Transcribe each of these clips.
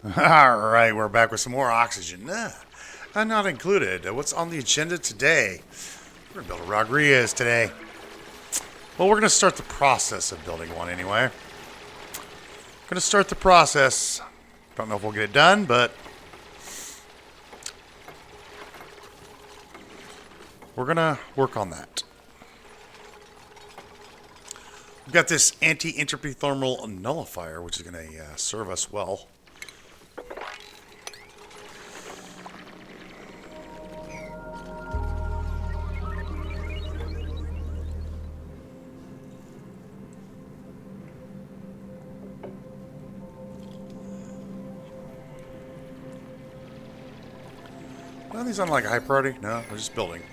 Alright, we're back with some more oxygen. Not included. What's on the agenda today? We're going to build a Rodriguez today. Well, we're going to start the process of building one anyway. Going to start the process. Don't know if we'll get it done, but we're going to work on that. We've got this anti-entropy thermal nullifier, which is going to serve us well. Are these on like high priority? No, we're just building.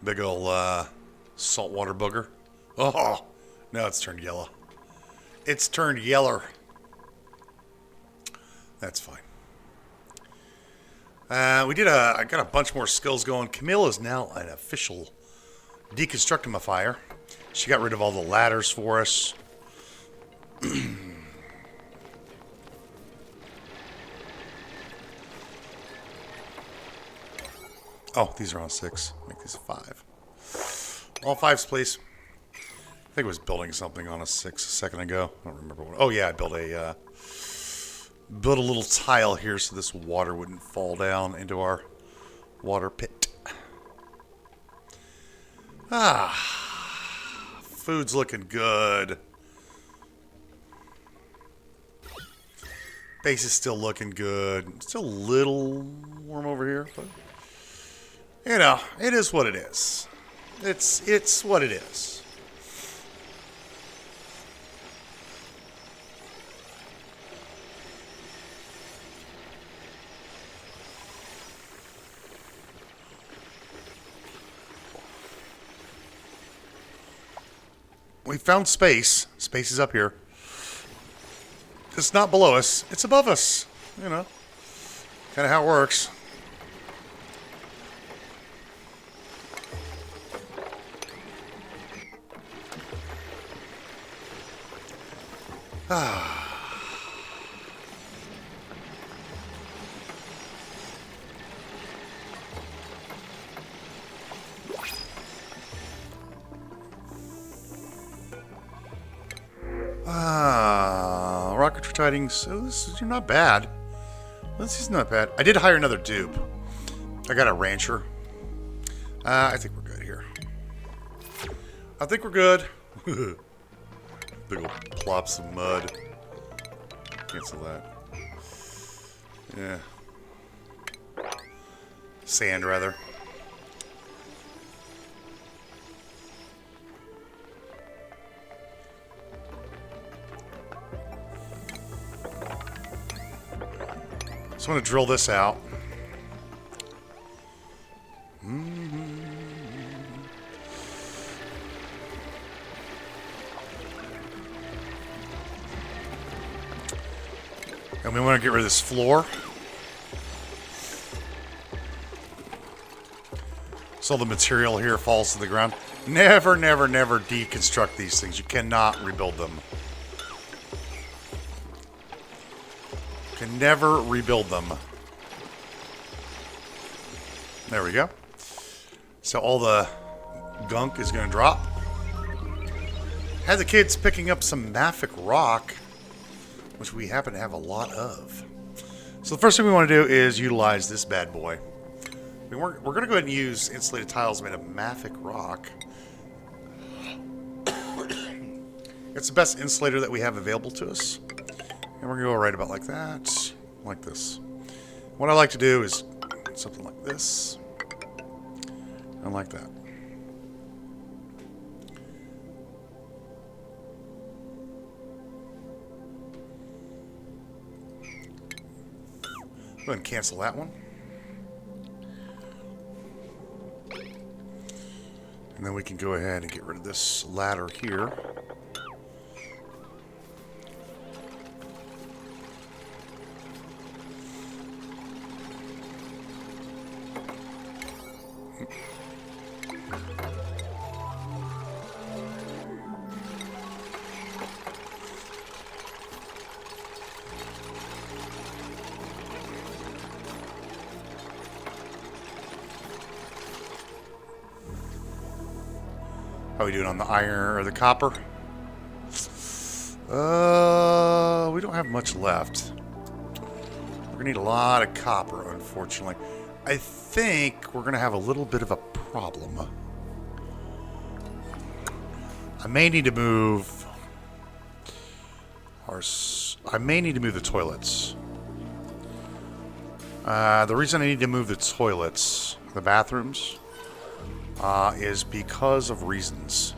Big ol' saltwater booger. Oh, no, it's turned yellow. It's turned yeller. That's fine. I got a bunch more skills going. Camille is now an official deconstructimifier. She got rid of all the ladders for us. Oh, these are on 6. Make these a 5. All 5s, please. I think I was building something on a 6 a second ago. I don't remember what. Oh yeah, I built a little tile here so this water wouldn't fall down into our water pit. Food's looking good. Base is still looking good. Still a little warm over here, but you know, it is what it is. It's what it is. We found space. Space is up here. It's not below us. It's above us. You know, kind of how it works. Rocket tidings. So you're not bad. This is not bad. I did hire another dupe. I got a rancher. I think we're good here. I think we're good. Big old plops of mud. Cancel that. Yeah. Sand, rather. So I'm going to drill this out. And we want to get rid of this floor. So the material here falls to the ground. Never, never, never deconstruct these things. You cannot rebuild them. Can never rebuild them. There we go. So all the gunk is going to drop. Had the kids picking up some mafic rock, which we happen to have a lot of. So the first thing we want to do is utilize this bad boy. We're going to go ahead and use insulated tiles made of mafic rock. It's the best insulator that we have available to us. And we're going to go right about like that, like this. What I like to do is something like this, and like that. Go ahead and cancel that one. And then we can go ahead and get rid of this ladder here. How are we doing on the iron or the copper? We don't have much left. We're gonna need a lot of copper, unfortunately. I think we're gonna have a little bit of a problem. I may need to move I may need to move the toilets. The reason I need to move the toilets, the bathrooms, is because of reasons.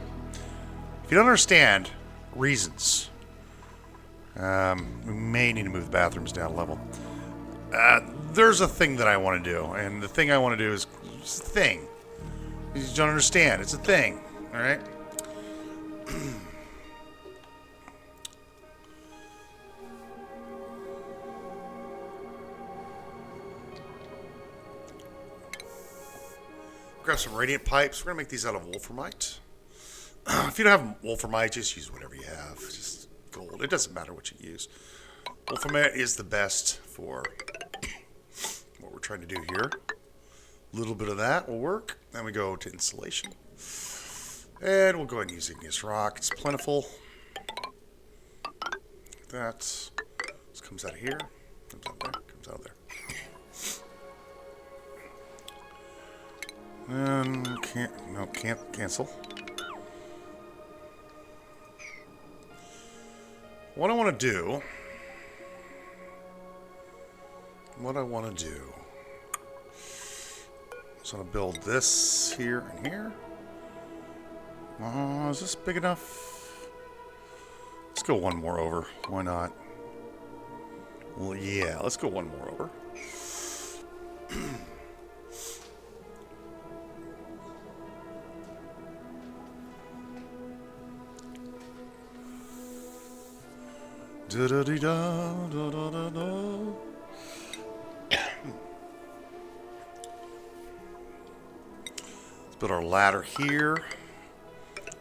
If you don't understand reasons, we may need to move the bathrooms down a level. There's a thing that I want to do, and the thing I want to do is it's a thing. You just don't understand. It's a thing, all right? Grab some radiant pipes. We're going to make these out of wolframite. If you don't have wolframite, just use whatever you have. Just gold. It doesn't matter what you use. Wolframite is the best for what we're trying to do here. A little bit of that will work. Then we go to insulation. And we'll go ahead and use igneous rock. It's plentiful. That this comes out of here. Comes out there. Comes out of there. Can't cancel. What I want to do is I'm going to build this here and here. Is this big enough? Let's go one more over. Why not? Well, yeah, let's go one more over. Let's build our ladder here,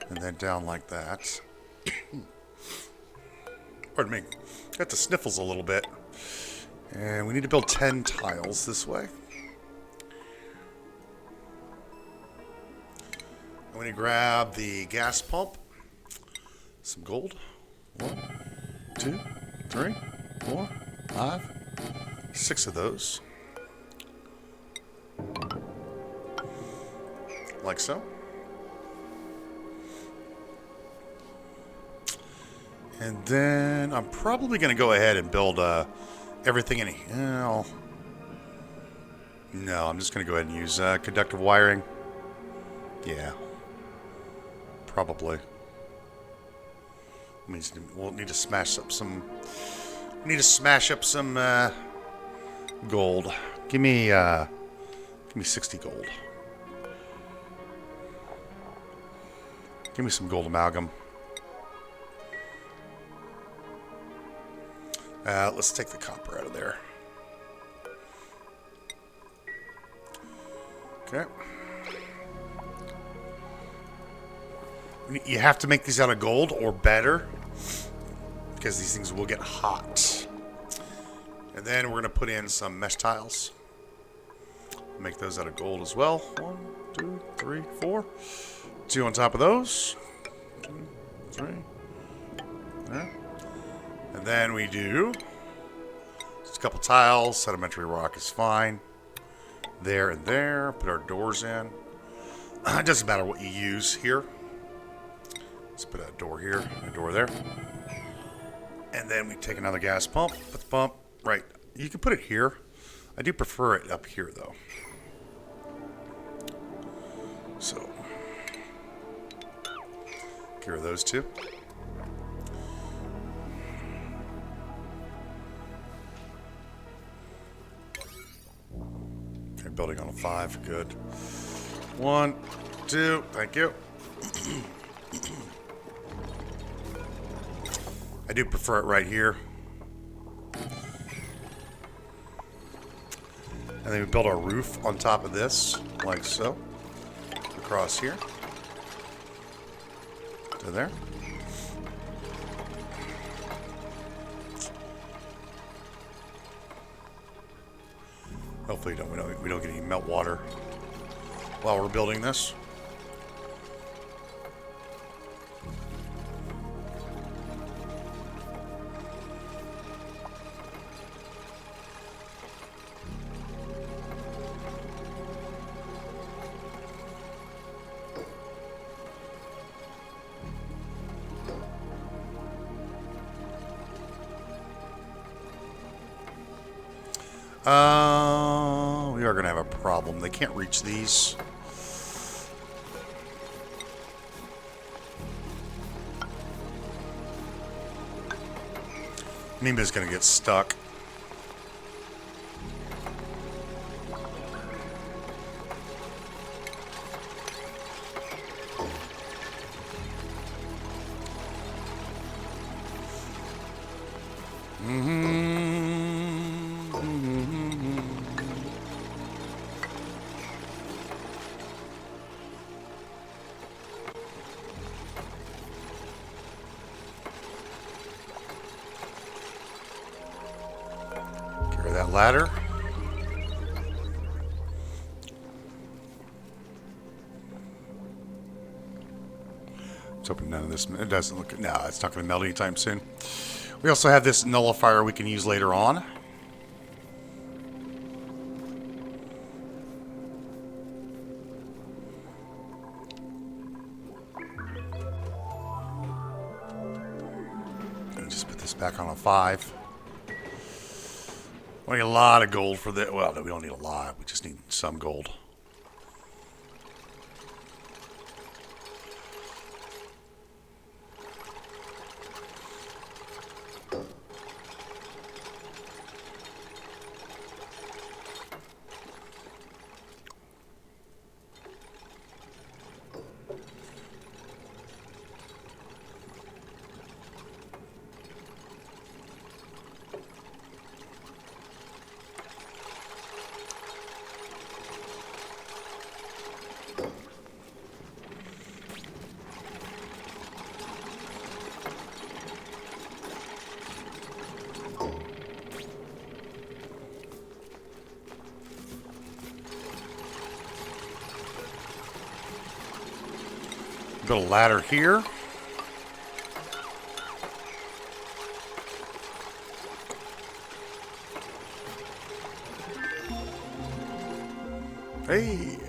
and then down like that. Pardon me. Got the sniffles a little bit. And we need to build 10 tiles this way. I'm going to grab the gas pump. Some gold. 1, 2, 3, 4, 5, 6 of those. Like so. And then I'm probably going to go ahead and build everything in here. No, I'm just going to go ahead and use conductive wiring. Yeah. Probably. We'll need to smash up some. We need to smash up some gold. Give me 60 gold. Give me some gold amalgam. Let's take the copper out of there. Okay. You have to make these out of gold or better, because these things will get hot. And then we're going to put in some mesh tiles. Make those out of gold as well. 1, 2, 3, 4. 2 on top of those. 2, 3. There. And then we do just a couple tiles. Sedimentary rock is fine. There and there. Put our doors in. It doesn't matter what you use here. Let's put a door here, a door there. And then we take another gas pump. Put the pump right. You can put it here. I do prefer it up here, though. So, get rid of those two. Okay, building on a 5. Good. 1, 2. Thank you. I do prefer it right here. And then we build our roof on top of this, like so. Across here. To there. Hopefully we don't get any melt water while we're building this. We are going to have a problem. They can't reach these. Mima's going to get stuck. Carry that ladder. Let's open none of this. It doesn't look. No, it's not going to melt anytime soon. We also have this nullifier we can use later on. Just put this back on a 5. We need a lot of gold for this. Well, no, we don't need a lot. We just need some gold. Build a ladder here. Hey.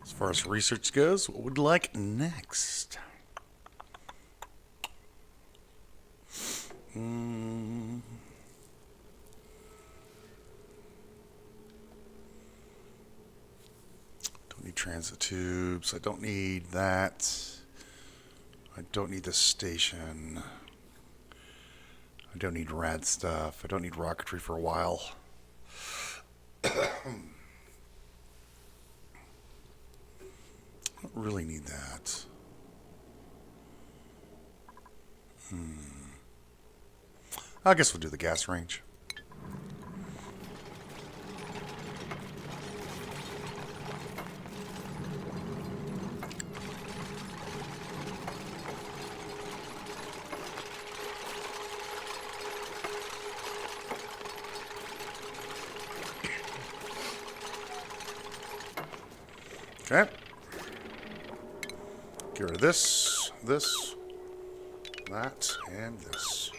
As far as research goes, what would you like next? Transit tubes. I don't need that. I don't need the station. I don't need rad stuff. I don't need rocketry for a while. I don't really need that. I guess we'll do the gas range. Okay. Get rid of this, that, and this.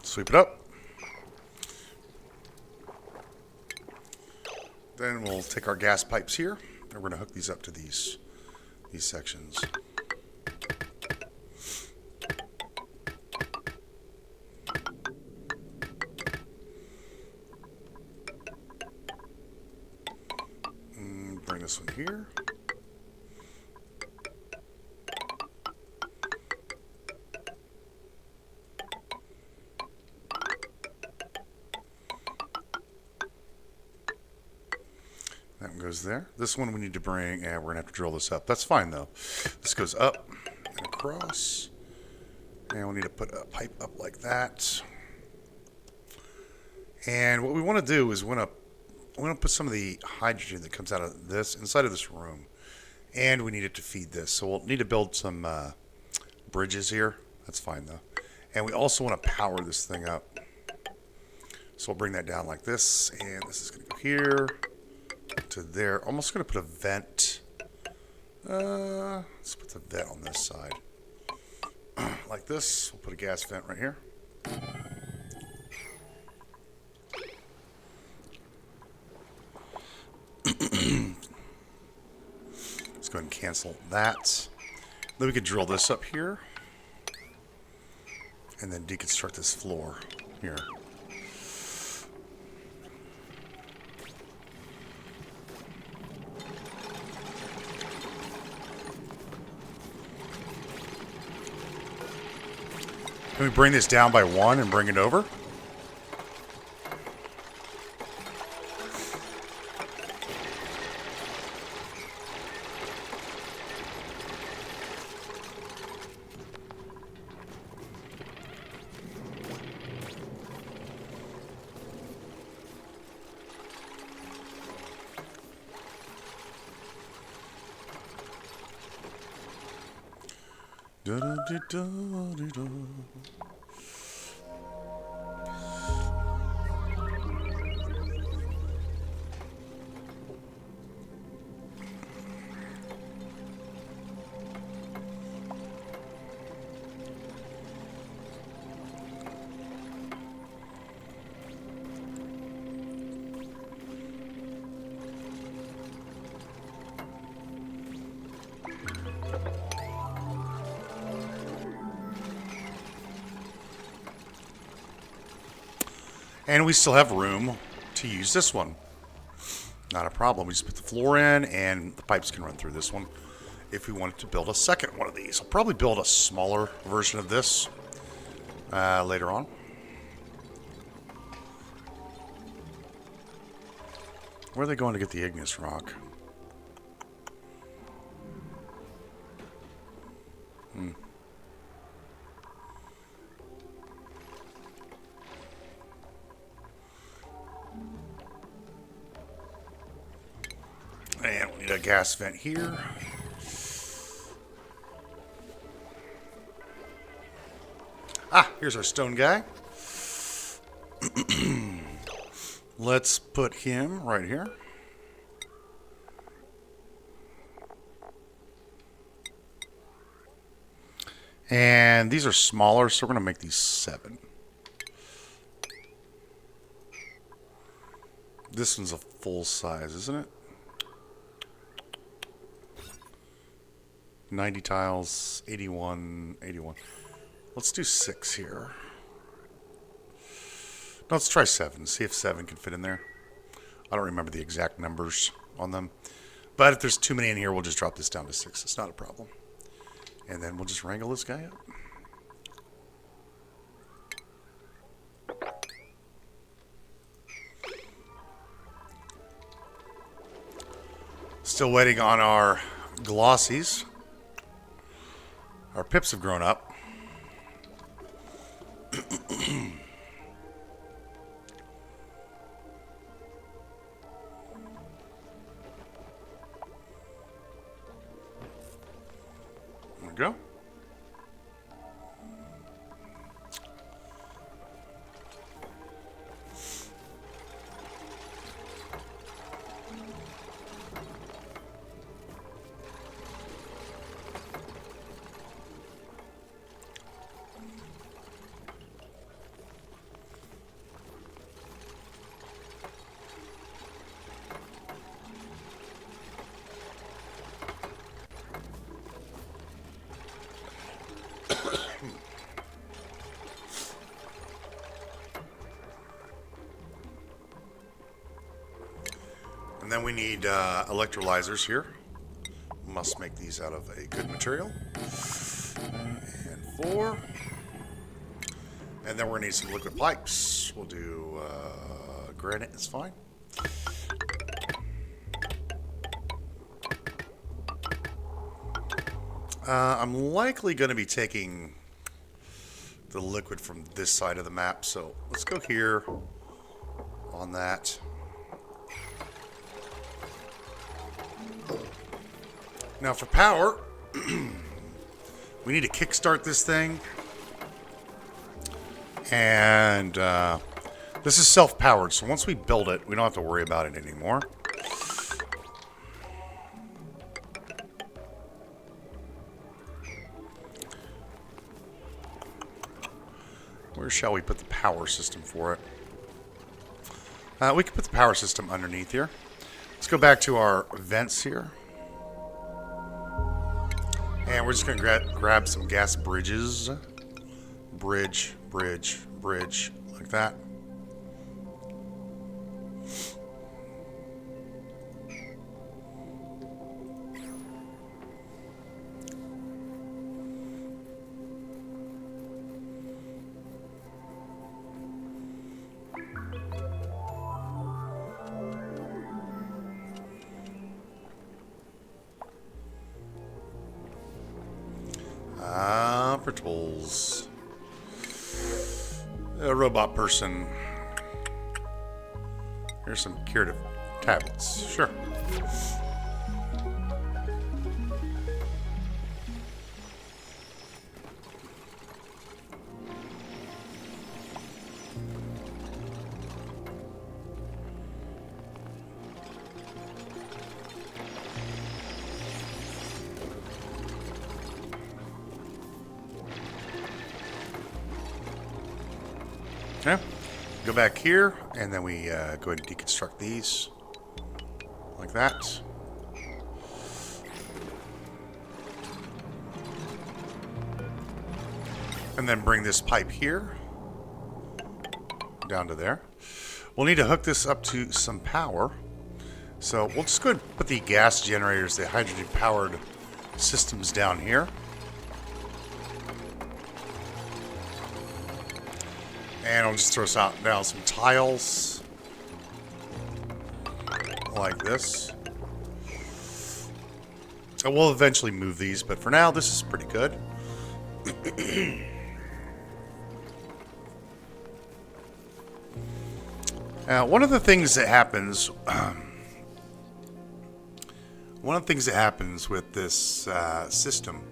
Sweep it up. Then we'll take our gas pipes here, and we're going to hook these up to these sections. Bring this one here. That one goes there. This one we need to bring, we're going to have to drill this up. That's fine, though. This goes up and across. And we need to put a pipe up like that. And what we want to do is we want to put some of the hydrogen that comes out of this inside of this room. And we need it to feed this. So we'll need to build some bridges here. That's fine, though. And we also want to power this thing up. So we'll bring that down like this. And this is going to go here to there. Almost going to put a vent. Let's put the vent on this side. Like this. We'll put a gas vent right here. go ahead and cancel that. Then we could drill this up here. And then deconstruct this floor here. Can we bring this down by 1 and bring it over? Da da da da da. And we still have room to use this one. Not a problem. We just put the floor in and the pipes can run through this one if we wanted to build a second one of these. I'll probably build a smaller version of this later on. Where are they going to get the igneous rock? And we need a gas vent here. Ah, here's our stone guy. Let's put him right here. And these are smaller, so we're going to make these 7. This one's a full size, isn't it? 90 tiles, 81, 81. Let's do 6 here. No, let's try 7. See if 7 can fit in there. I don't remember the exact numbers on them. But if there's too many in here, we'll just drop this down to 6. It's not a problem. And then we'll just wrangle this guy up. Still waiting on our glossies. Our pips have grown up. There we go. And then we need electrolyzers here. Must make these out of a good material. And 4. And then we're going to need some liquid pipes. We'll do granite, it's fine. I'm likely going to be taking the liquid from this side of the map, so let's go here on that. Now for power, we need to kickstart this thing, and this is self-powered, so once we build it, we don't have to worry about it anymore. Where shall we put the power system for it? We can put the power system underneath here. Let's go back to our vents here. And we're just going to grab some gas bridges. Bridge, bridge, bridge, like that. Operables. A robot person. Here's some curative tablets. Sure. Okay. Go back here, and then we go ahead and deconstruct these. Like that. And then bring this pipe here. Down to there. We'll need to hook this up to some power. So we'll just go ahead and put the gas generators, the hydrogen-powered systems down here. And I'll just throw down some tiles. Like this. And we'll eventually move these, but for now, this is pretty good. One of the things that happens... one of the things that happens with this system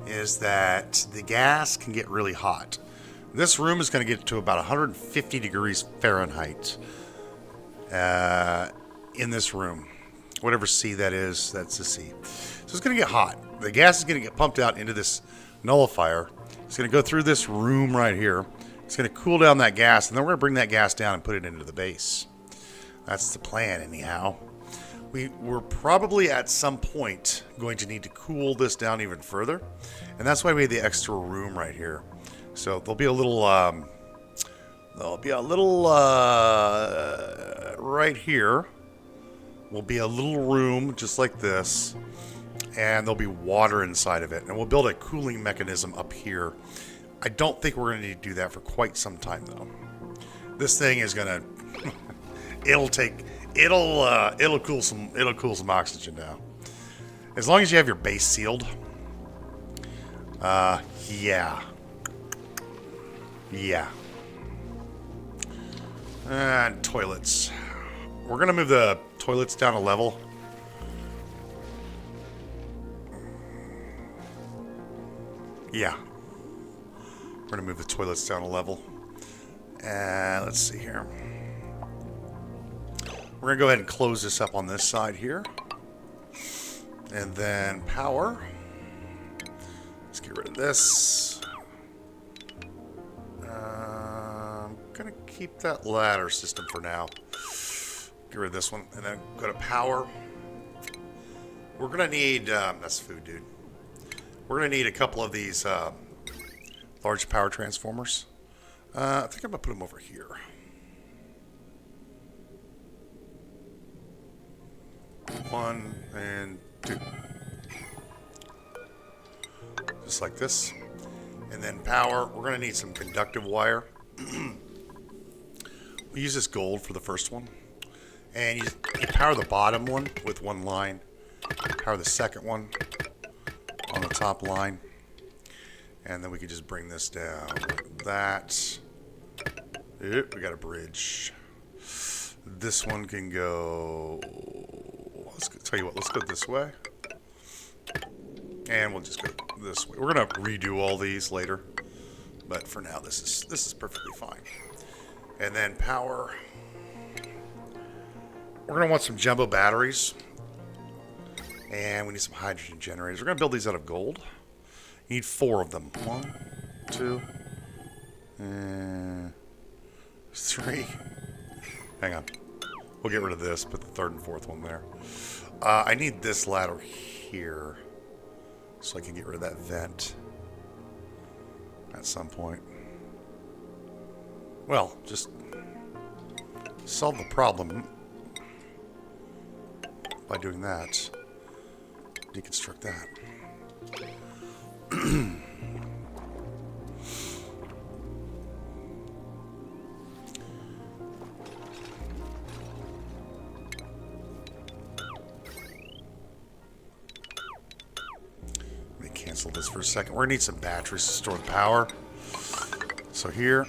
is that the gas can get really hot. This room is going to get to about 150 degrees Fahrenheit in this room. Whatever C that is, that's the C. So it's going to get hot. The gas is going to get pumped out into this nullifier. It's going to go through this room right here. It's going to cool down that gas, and then we're going to bring that gas down and put it into the base. That's the plan, anyhow. We're probably at some point going to need to cool this down even further, and that's why we have the extra room right here. So there'll be a little, right here will be a little room just like this, and there'll be water inside of it, and we'll build a cooling mechanism up here. I don't think we're going to need to do that for quite some time, though. This thing is going to, it'll cool some oxygen down. As long as you have your base sealed. Yeah. Yeah. And toilets. We're going to move the toilets down a level. Yeah. We're going to move the toilets down a level. And let's see here. We're going to go ahead and close this up on this side here. And then power. Let's get rid of this. I'm going to keep that ladder system for now. Get rid of this one. And then go to power. We're going to need... that's food, dude. We're going to need a couple of these large power transformers. I think I'm going to put them over here. One and two. Just like this. And then power. We're going to need some conductive wire. We use this gold for the first one. And you power the bottom one with one line. Power the second one on the top line. And then we can just bring this down like that. Oop, we got a bridge. This one can go... tell you what, let's go this way. And we'll just go this way. We're going to redo all these later. But for now, this is perfectly fine. And then power. We're going to want some jumbo batteries. And we need some hydrogen generators. We're going to build these out of gold. You need 4 of them. 1, 2, 3. Hang on. We'll get rid of this, put the 3rd and 4th one there. I need this ladder here. So I can get rid of that vent at some point. Well, just solve the problem by doing that. Deconstruct that. Let me cancel this for a second. We're gonna need some batteries to store the power. So here.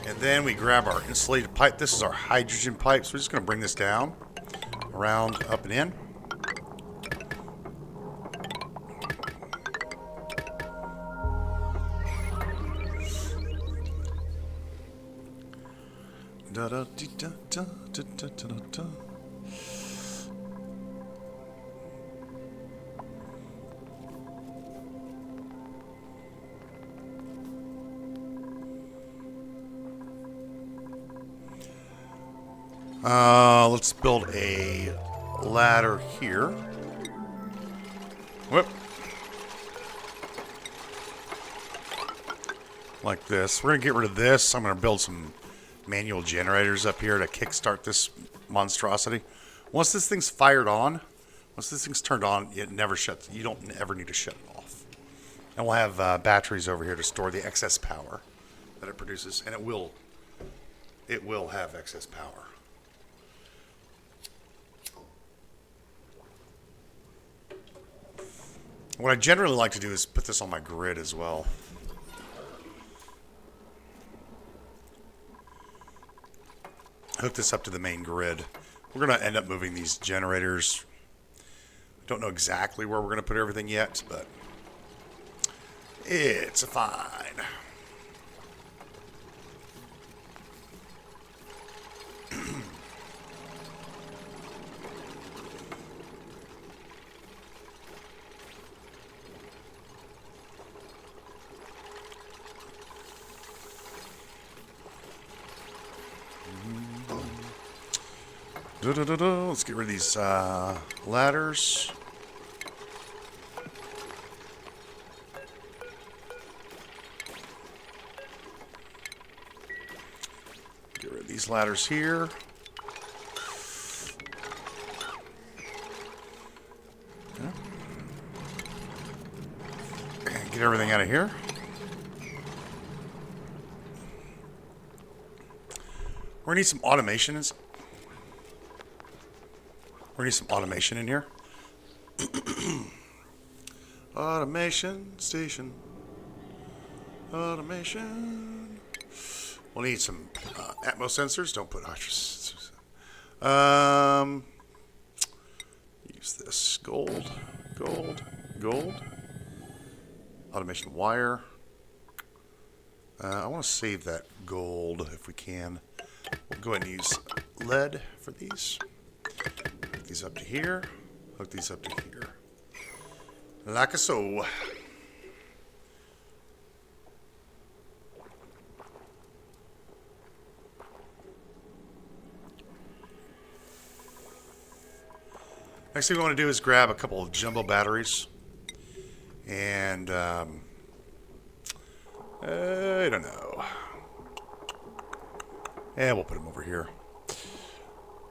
And then we grab our insulated pipe. This is our hydrogen pipe. So we're just going to bring this down, around, up and in. Da da da da da da da da. Let's build a ladder here. Whoop. Like this. We're going to get rid of this. I'm going to build some manual generators up here to kickstart this monstrosity. Once this thing's fired on, once this thing's turned on, it never shuts. You don't ever need to shut it off. And we'll have batteries over here to store the excess power that it produces. And it will have excess power. What I generally like to do is put this on my grid as well. Hook this up to the main grid. We're going to end up moving these generators. Don't know exactly where we're going to put everything yet, but it's fine. Let's get rid of these ladders. Get rid of these ladders here. Yeah. And get everything out of here. We're gonna need some automation. We're gonna need some automation in here. Automation station. Automation. We'll need some Atmos sensors. Don't put hydros. Use this gold, gold, gold. Automation wire. I want to save that gold if we can. We'll go ahead and use lead for these. Hook these up to here. Hook these up to here. Like so. Next thing we want to do is grab a couple of jumbo batteries. And, I don't know. Yeah, we'll put them over here.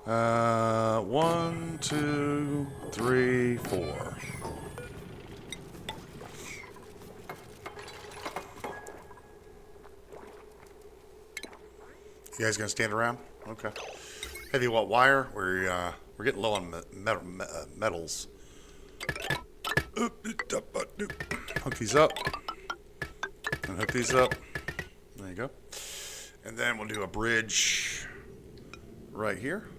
1, 2, 3, 4. You guys gonna stand around? Okay. Heavy watt wire. We're getting low on metals. Hook these up. And hook these up. There you go. And then we'll do a bridge right here.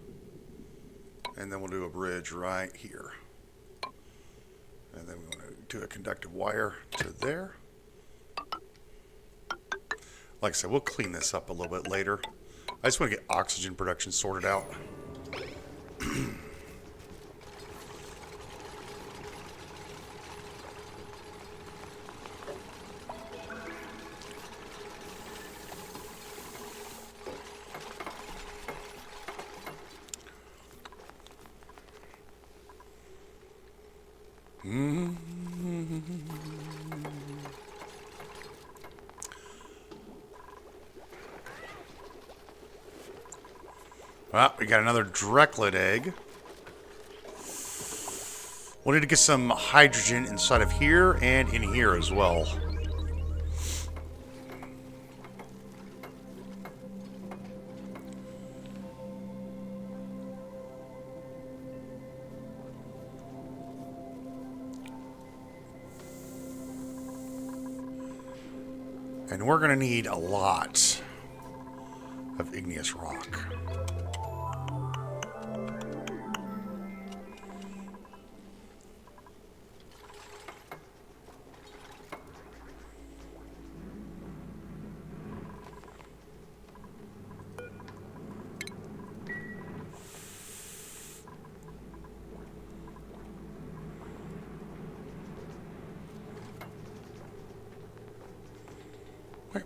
And then we'll do a bridge right here. And then we want to do a conductive wire to there. Like I said, we'll clean this up a little bit later. I just want to get oxygen production sorted out. Well, we got another Dreclet egg. We'll need to get some hydrogen inside of here and in here as well. And we're going to need a lot of igneous rock.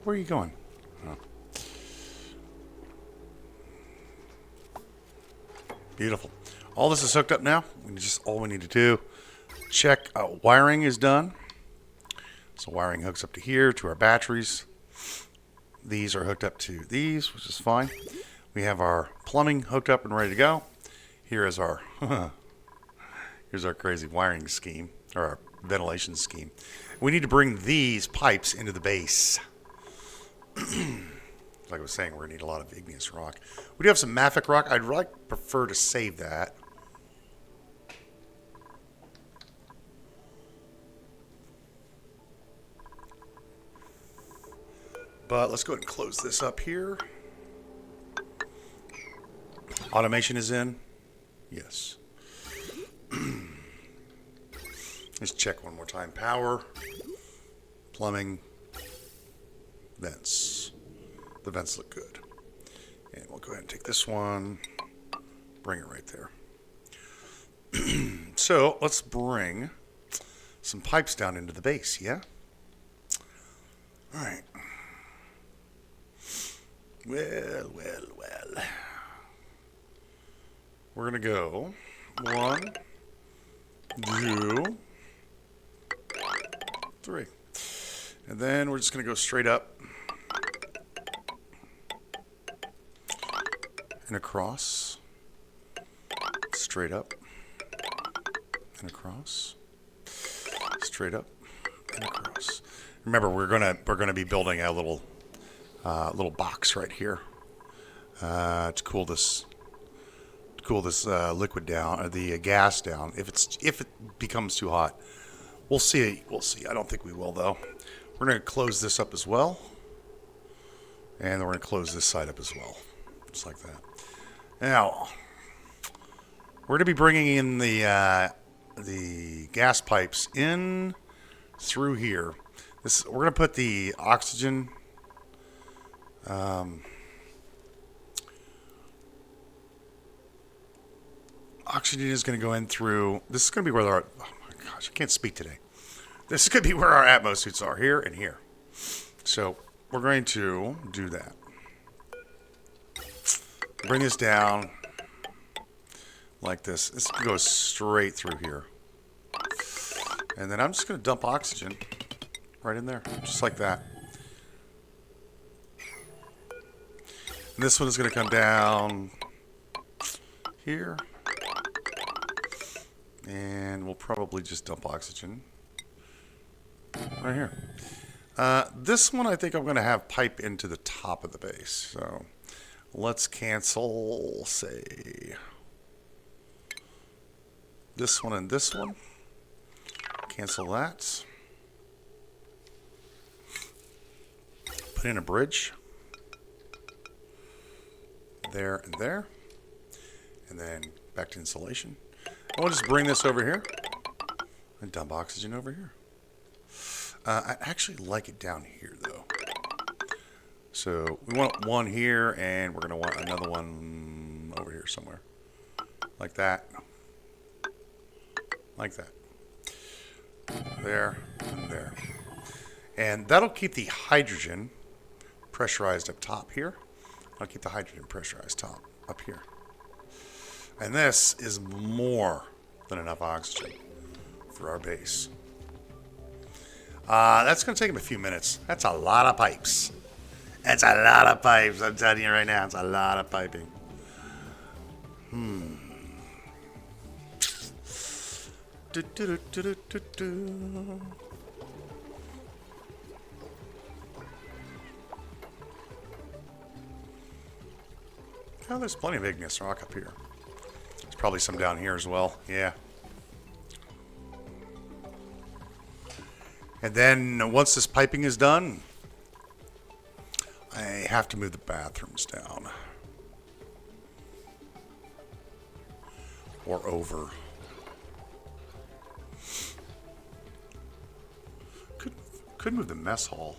Where are you going? Oh. Beautiful. All this is hooked up now. All we need to do, check wiring is done. So wiring hooks up to here, to our batteries. These are hooked up to these, which is fine. We have our plumbing hooked up and ready to go. Here is our here's our crazy wiring scheme, or our ventilation scheme. We need to bring these pipes into the base. Like I was saying, we're going to need a lot of igneous rock. We do have some mafic rock. I'd prefer to save that. But let's go ahead and close this up here. Automation is in. Yes. Let's check one more time. Power, plumbing, vents. The vents look good. And we'll go ahead and take this one, bring it right there. So let's bring some pipes down into the base, yeah? All right. Well. We're going to go 1, 2, 3. And then we're just going to go straight up and across, straight up and across, straight up and across. Remember, we're gonna be building a little box right here to cool this liquid down, or the gas down. If it becomes too hot, we'll see. I don't think we will though. We're gonna close this up as well, and then we're gonna close this side up as well, just like that. Now, we're going to be bringing in the gas pipes in through here. We're going to put the oxygen oxygen is going to go in through. This is going to be where our, oh my gosh, I can't speak today. This is going to be where our Atmos suits are, here and here. So we're going to do that. Bring this down like this. This goes straight through here. And then I'm just going to dump oxygen right in there, just like that. And this one is going to come down here. And we'll probably just dump oxygen right here. This one I think I'm going to have pipe into the top of the base. So let's cancel, say, this one and this one. Cancel that. Put in a bridge. There and there. And then back to insulation. And we'll just bring this over here. And dump oxygen over here. I actually like it down here, though. So we want one here, and we're going to want another one over here somewhere. Like that. Like that. There and there. And that'll keep the hydrogen pressurized up top here. I'll keep the hydrogen pressurized up here. And this is more than enough oxygen for our base. That's going to take him a few minutes. That's a lot of pipes. That's a lot of pipes. I'm telling you right now, it's a lot of piping. Oh, there's plenty of igneous rock up here. There's probably some down here as well. Yeah. And then once this piping is done, I have to move the bathrooms down. Or over. Could move the mess hall.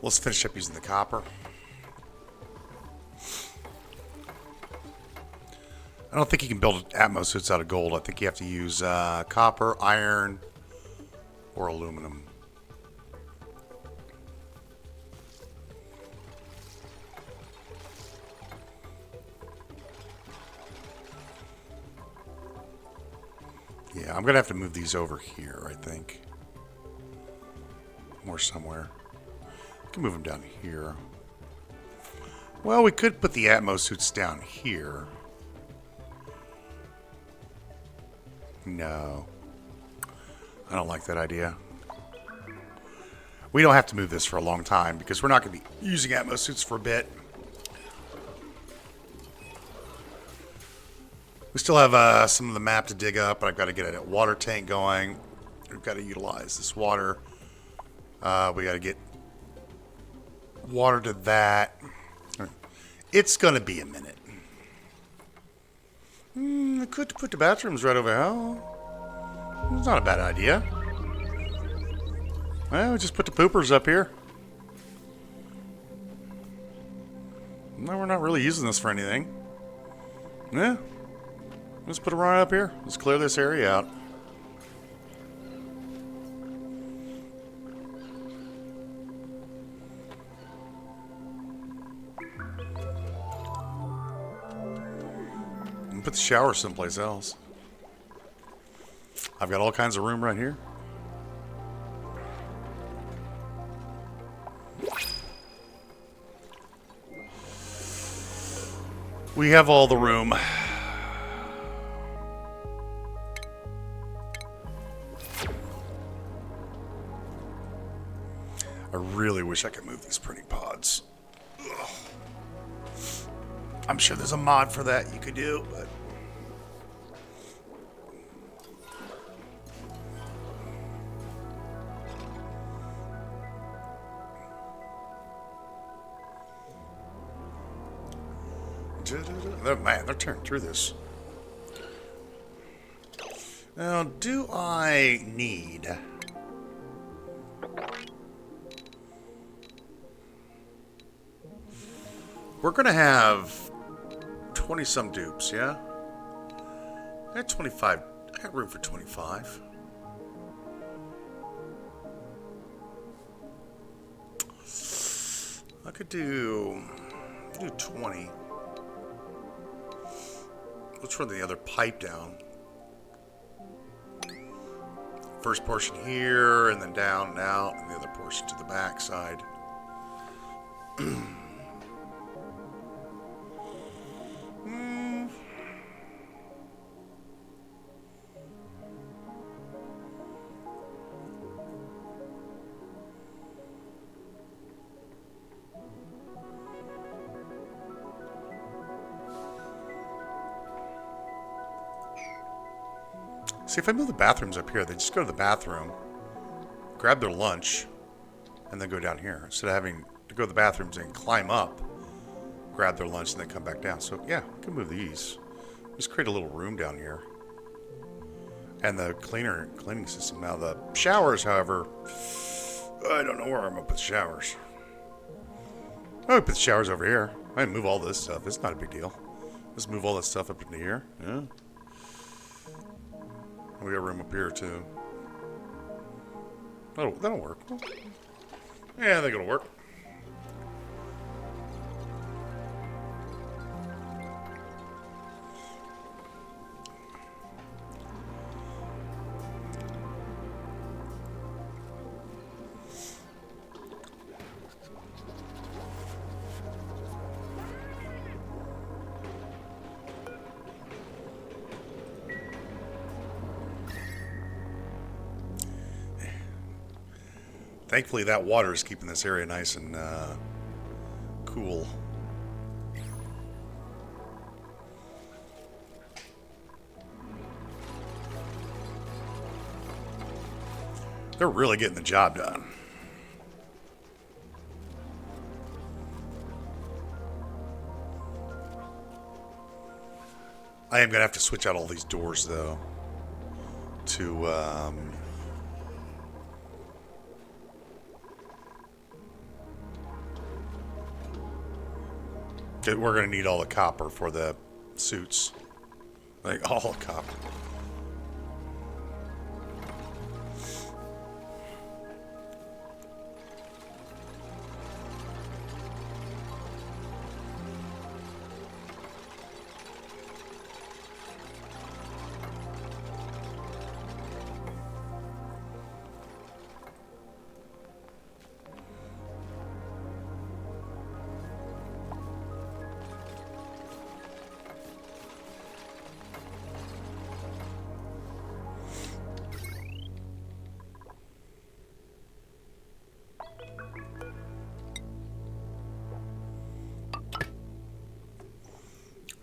Let's finish up using the copper. I don't think you can build Atmos suits out of gold. I think you have to use copper, iron, or aluminum. Yeah, I'm going to have to move these over here, I think. Or somewhere. I can move them down here. Well, we could put the Atmos suits down here. No. I don't like that idea. We don't have to move this for a long time because we're not going to be using Atmos suits for a bit. We still have some of the map to dig up, but I've got to get a water tank going. We've got to utilize this water. We got to get water to that. It's going to be a minute. I could put the bathrooms right over here. It's not a bad idea. Well, we just put the poopers up here. No, we're not really using this for anything. Yeah. Let's put it right up here. Let's clear this area out. And put the shower someplace else. I've got all kinds of room right here. We have all the room. I really wish I could move these printing pods. Ugh. I'm sure there's a mod for that you could do, but... Man, they're tearing through this. Now, do I need... We're going to have 20-some dupes, yeah? I got 25. I got room for 25. I could do 20. Let's run the other pipe down. First portion here, and then down and out, and the other portion to the back side. See, if I move the bathrooms up here, they just go to the bathroom, grab their lunch, and then go down here. Instead of having to go to the bathrooms and climb up, grab their lunch, and then come back down. So, yeah, we can move these. Just create a little room down here. And the cleaning system. Now, the showers, however, I don't know where I'm going to put the showers. I'm going to put the showers over here. I can move all this stuff. It's not a big deal. Let's move all this stuff up into here. Yeah. We got room up here, too. That'll work. Yeah, I think it'll work. Thankfully, that water is keeping this area nice and cool. They're really getting the job done. I am going to have to switch out all these doors, though, to... we're going to need all the copper for the suits. Like, all the copper.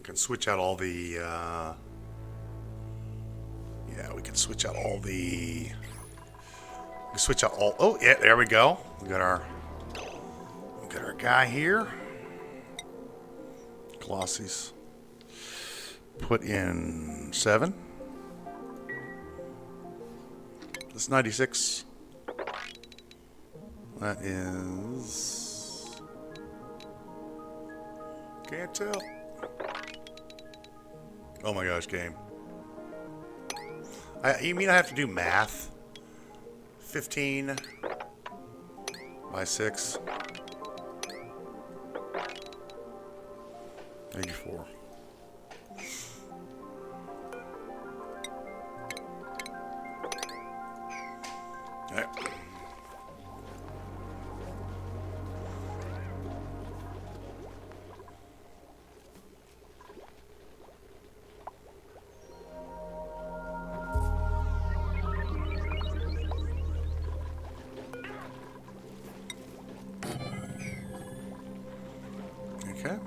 Can switch out all the yeah, we can switch out all the oh yeah, there we go. We got our guy here. Glossies. Put in 7. That's 96. That is, can't tell. Oh my gosh, game. You mean I have to do math? 15 by 6. 84. Alright. Okay.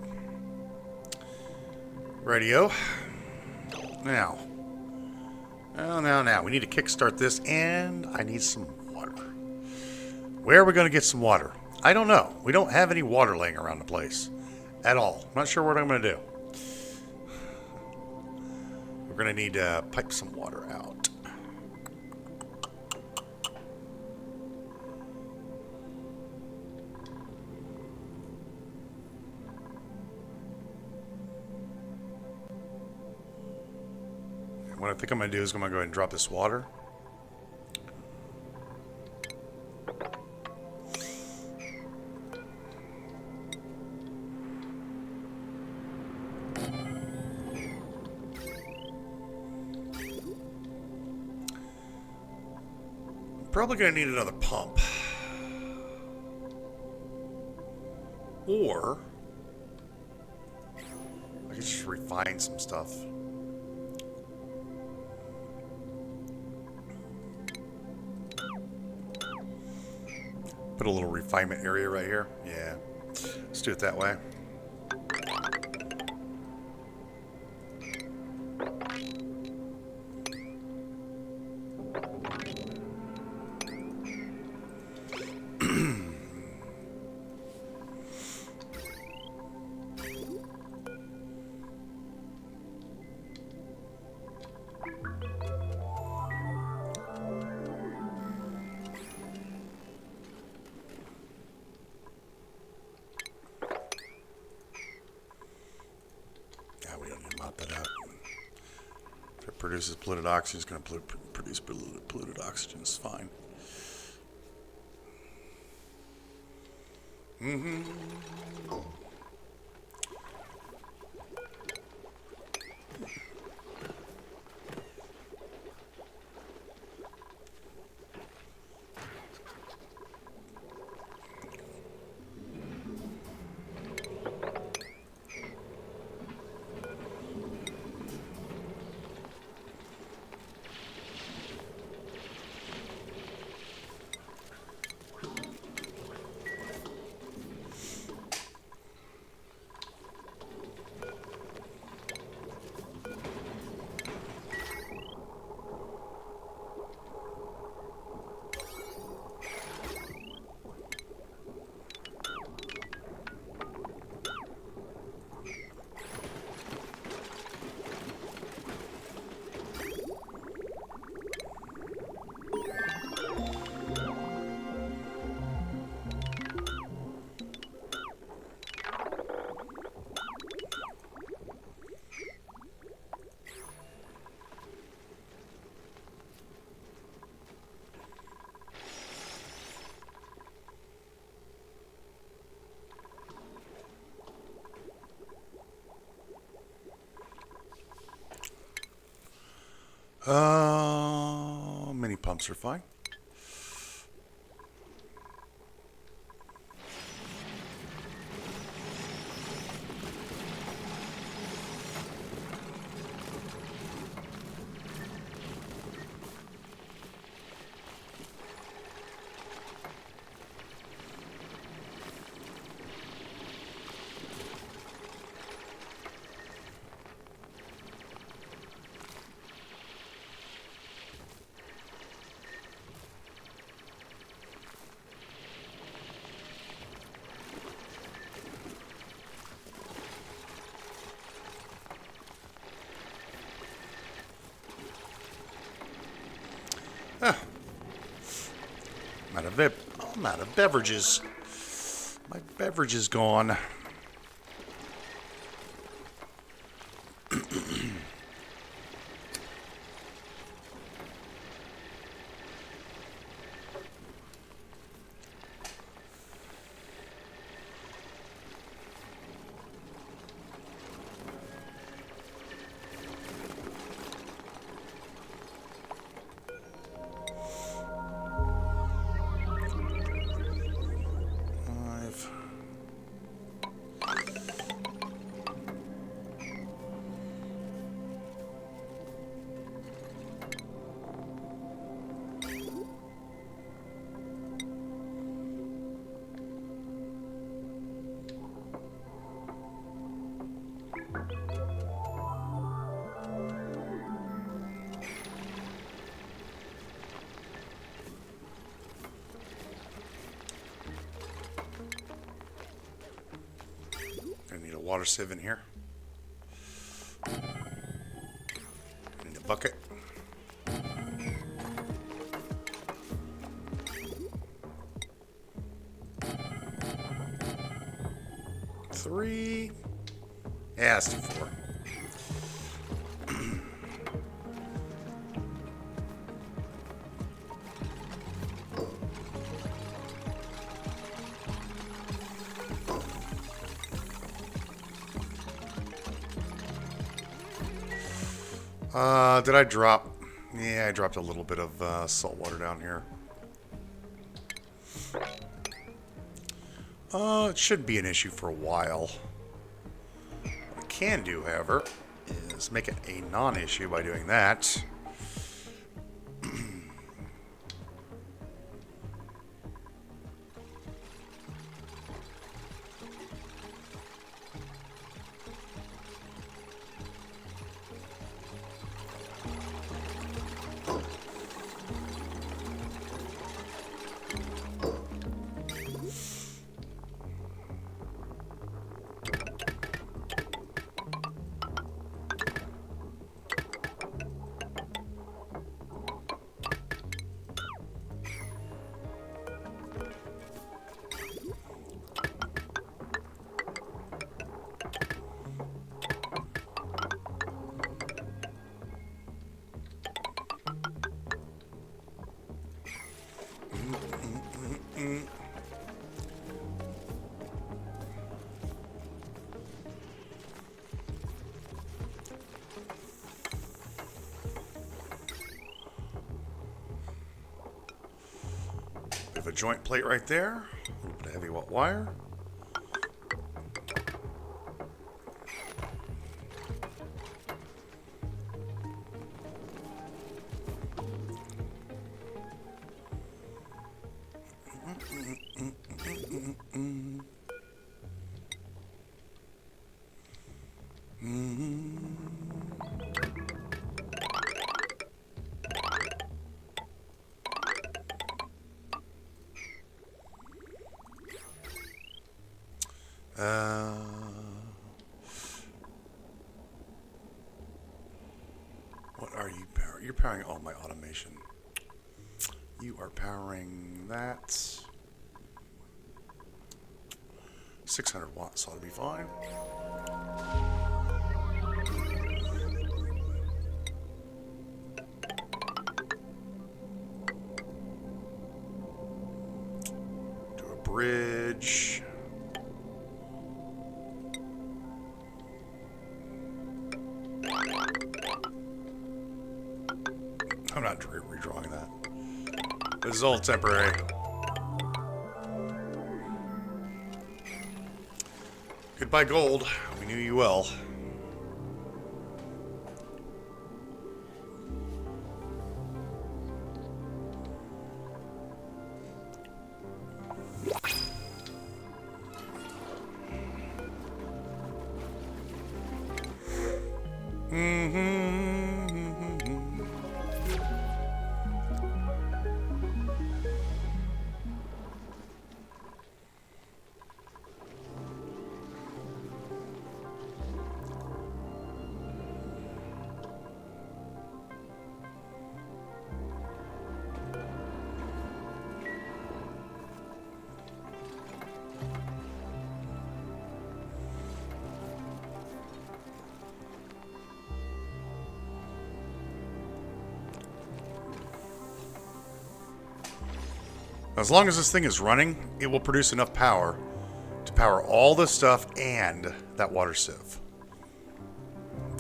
Radio. Now. Now. We need to kickstart this, and I need some water. Where are we going to get some water? I don't know. We don't have any water laying around the place at all. I'm not sure what I'm going to do. We're going to need to pipe some water out. What I think I'm going to do is I'm going to go ahead and drop this water. Probably going to need another pump. Or I could just refine some stuff. Put a little refinement area right here. Yeah. Let's do it that way. produces polluted oxygen. It's going to produce polluted oxygen. It's fine. Mm-hmm. Mini pumps are fine. Ah, I'm out of beverages. My beverage is gone. I need a water sieve in here. I need a bucket. Three. Yeah, let's do four. Did I drop? Yeah, I dropped a little bit of salt water down here. It shouldn't be an issue for a while. What I can do, however, is make it a non-issue by doing that. a joint plate right there. A little bit of heavy wire. What are you powering? You're powering all my automation. You are powering that. 600 watts ought to be fine. Do a bridge. I'm not redrawing that. This is all temporary. Goodbye, gold. We knew you well. As long as this thing is running, it will produce enough power to power all this stuff and that water sieve.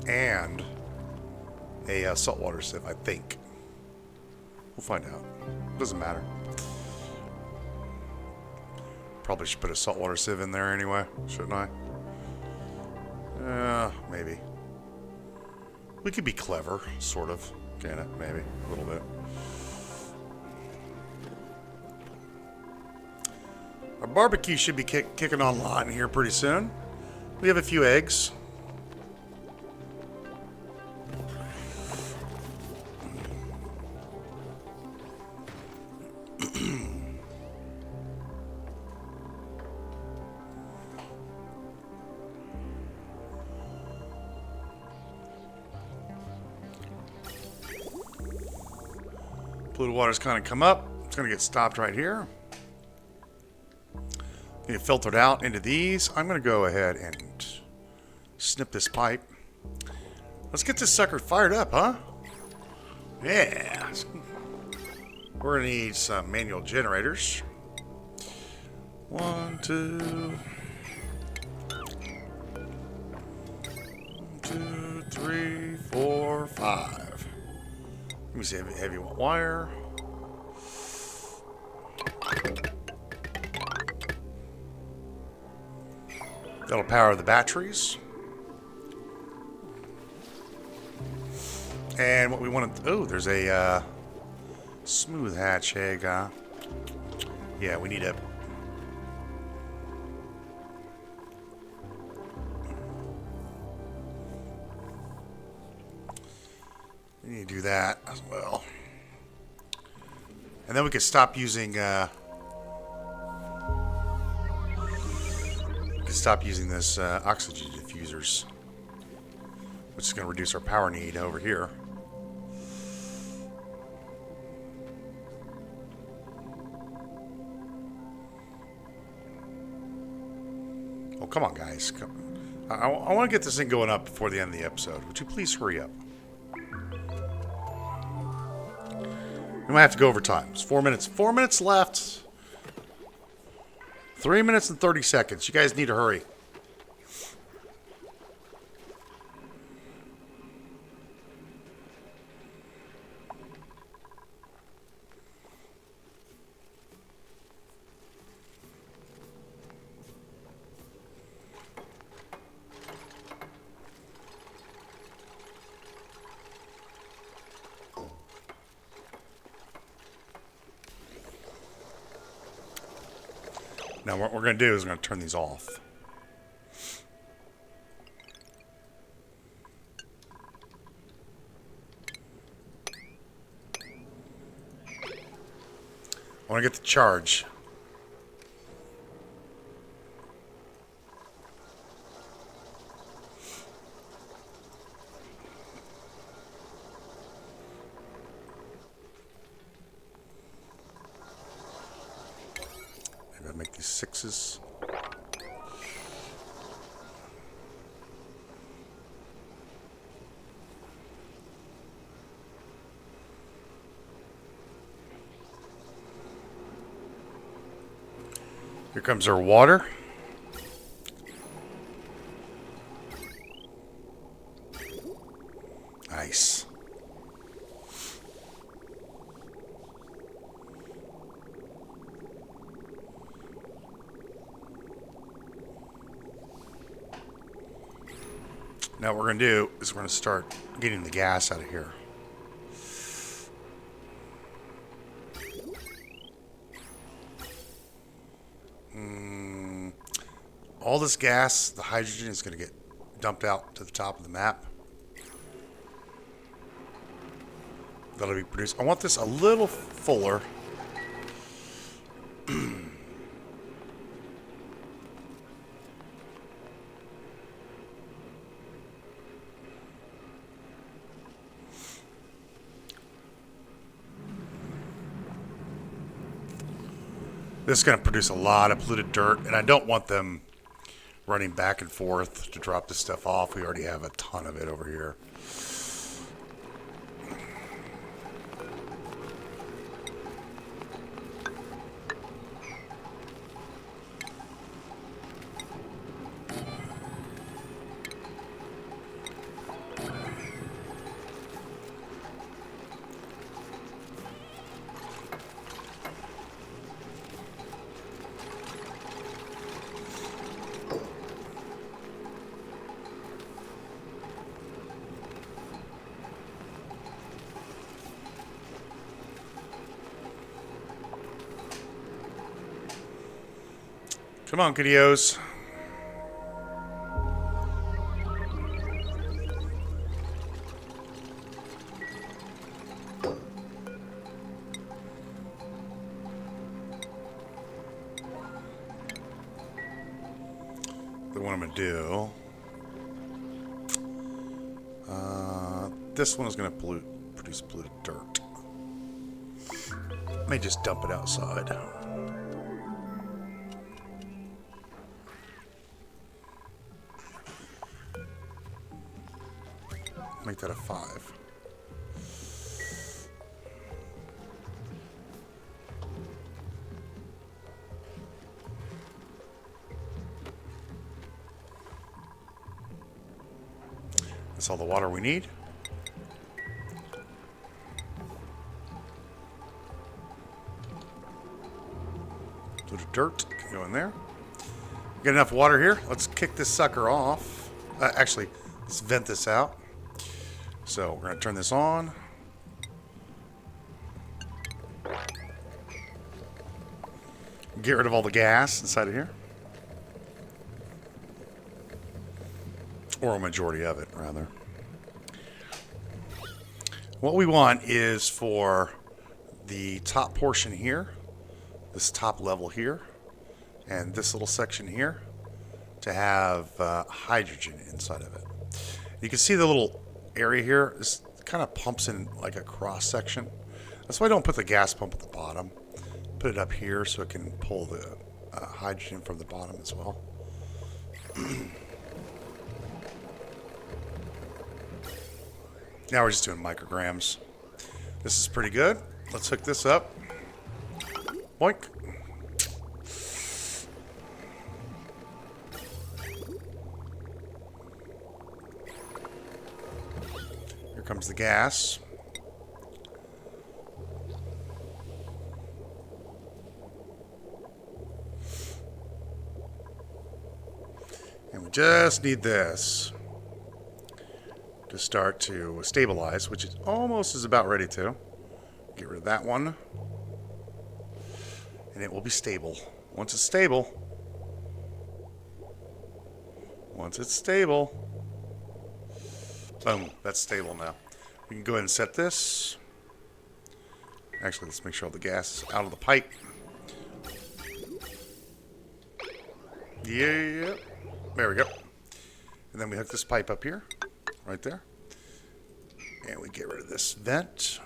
And a saltwater sieve, I think. We'll find out. Doesn't matter. Probably should put a saltwater sieve in there anyway, shouldn't I? Maybe. We could be clever, sort of. Kinda, maybe. A little bit. Our barbecue should be kicking online here pretty soon. We have a few eggs. Polluted water's kind of come up. It's going to get stopped right here. Get filtered out into these. I'm going to go ahead and snip this pipe. Let's get this sucker fired up, huh? Yeah. We're going to need some manual generators. 1, 2, 2, 3, 4, 5. Let me see, heavy wire. That'll power the batteries. And what we want to... Oh, there's a smooth hatch egg. Yeah, we need a... We need to do that as well. And then we could stop using... this oxygen diffusers, which is going to reduce our power need over here. Oh, come on, guys. I want to get this thing going up before the end of the episode. Would you please hurry up? We might have to go over time. It's 4 minutes. 4 minutes left. 3 minutes and 30 seconds. You guys need to hurry. Now what we're going to do is we're going to turn these off. I want to get the charge. Maybe I'll make these 6s. Here comes our water. Nice. Now what we're going to do is we're going to start getting the gas out of here. All this gas, the hydrogen, is going to get dumped out to the top of the map. That'll be produced. I want this a little fuller. This is going to produce a lot of polluted dirt, and I don't want them running back and forth to drop this stuff off. We already have a ton of it over here. Come on, kiddios. What I'm going to do... this one is going to produce polluted dirt. May just dump it outside. Make that a 5. That's all the water we need. A little dirt can go in there. Get enough water here. Let's kick this sucker off. Actually, let's vent this out. So we're going to turn this on. Get rid of all the gas inside of here. Or a majority of it, rather. What we want is for the top portion here, this top level here, and this little section here to have hydrogen inside of it. You can see the little area here. This kind of pumps in like a cross section. That's why I don't put the gas pump at the bottom. Put it up here so it can pull the hydrogen from the bottom as well. Now we're just doing micrograms. This is pretty good. Let's hook this up. Boink. Here comes the gas. And we just need this to start to stabilize, which it almost is about ready to. Get rid of that one. And it will be stable Once it's stable. Once it's stable. Boom. That's stable now. We can go ahead and set this. Actually, let's make sure all the gas is out of the pipe. Yeah. There we go. And then we hook this pipe up here. Right there. And we get rid of this vent.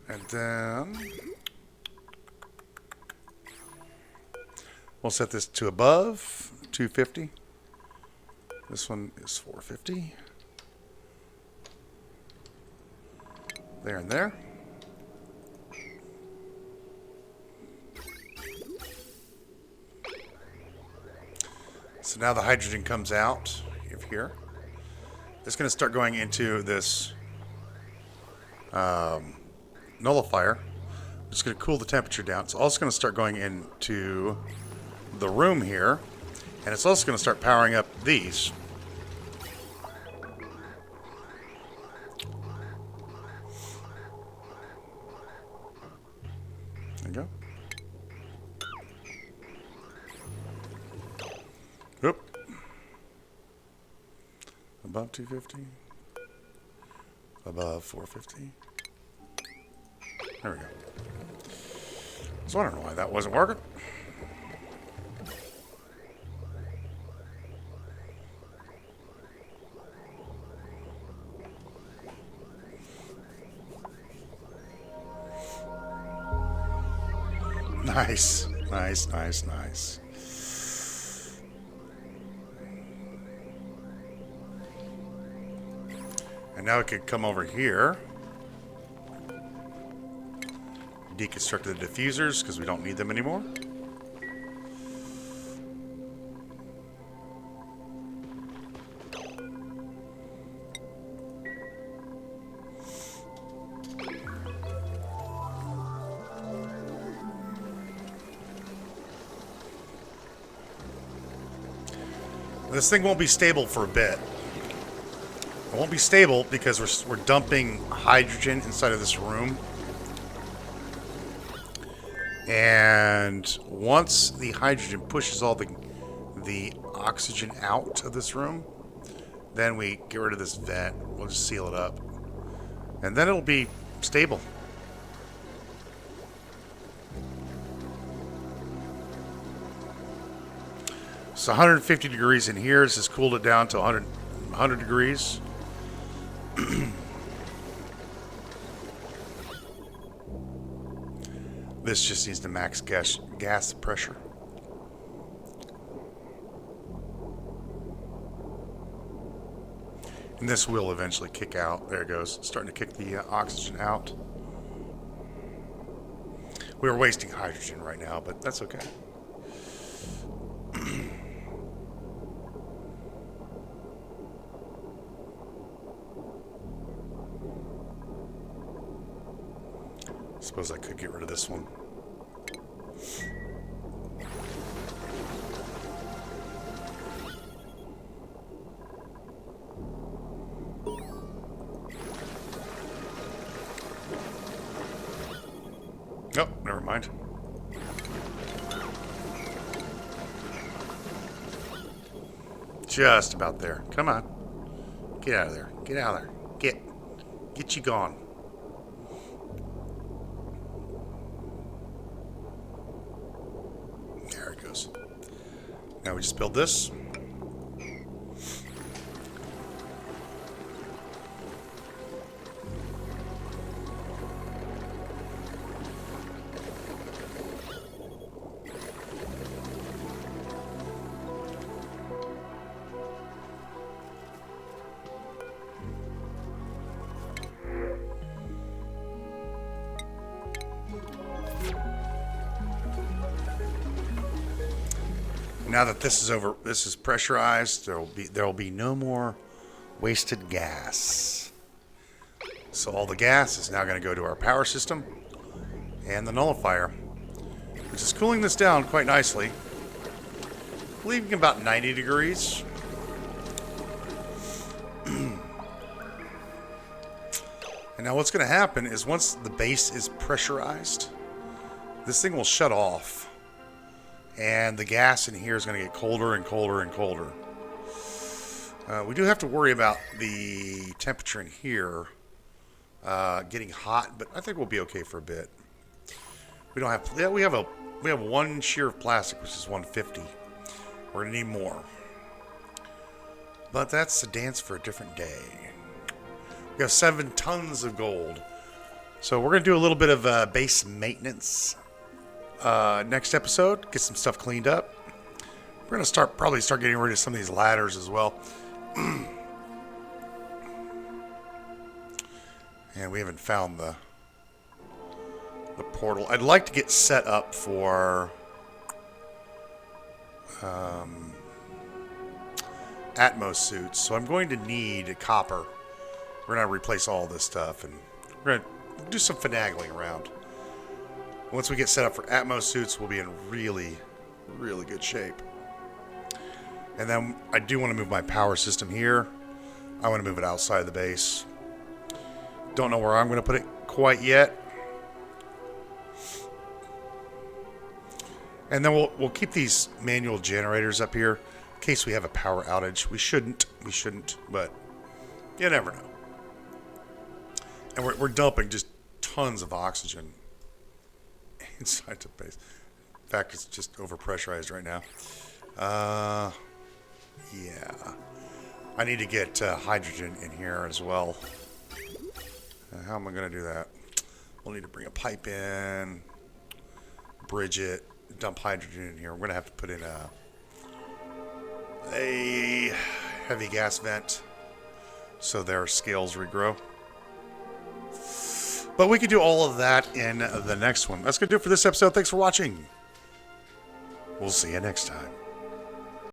And then we'll set this to above 250. This one is 450. There and there. So now the hydrogen comes out of here. It's going to start going into this nullifier. It's going to cool the temperature down. It's also going to start going into the room here. And it's also going to start powering up these. There you go. Oop. Above 250. Above 450. There we go. I was wondering why that wasn't working. Nice. Nice. And now it could come over here. Deconstruct the diffusers because we don't need them anymore. This thing won't be stable for a bit. It won't be stable because we're dumping hydrogen inside of this room. And once the hydrogen pushes all the oxygen out of this room, then we get rid of this vent. We'll just seal it up. And then it'll be stable. So 150 degrees in here. This has cooled it down to 100 degrees. This just needs to max gas pressure. And this will eventually kick out. There it goes. It's starting to kick the oxygen out. We're wasting hydrogen right now, but that's okay. Suppose I could get rid of this one. Nope, never mind. Just about there. Come on. Get out of there. Get out of there. Get you gone. There it goes. Now we just build this. Now that this is over, this is pressurized, there will be no more wasted gas. So all the gas is now going to go to our power system and the nullifier, which is cooling this down quite nicely. Leaving about 90 degrees. And now what's going to happen is once the base is pressurized, this thing will shut off. And the gas in here is going to get colder and colder and colder. We do have to worry about the temperature in here getting hot, but I think we'll be okay for a bit. We don't have. Yeah, we have one shear of plastic, which is 150. We're gonna need more, but that's a dance for a different day. We have 7 tons of gold, so we're gonna do a little bit of base maintenance next episode. Get some stuff cleaned up. We're gonna probably start getting rid of some of these ladders as well. And we haven't found the portal. I'd like to get set up for Atmos suits, so I'm going to need copper. We're going to replace all this stuff, and we're going to do some finagling around. Once we get set up for Atmos suits, we'll be in really, really good shape. And then I do want to move my power system here. I want to move it outside the base. Don't know where I'm going to put it quite yet. And then we'll keep these manual generators up here in case we have a power outage. We shouldn't, but you never know. And we're dumping just tons of oxygen inside the base. In fact, it's just overpressurized right now. Yeah. I need to get hydrogen in here as well. How am I going to do that? We'll need to bring a pipe in, bridge it, dump hydrogen in here. We're going to have to put in a heavy gas vent so their scales regrow. But we can do all of that in the next one. That's going to do it for this episode. Thanks for watching. We'll see you next time.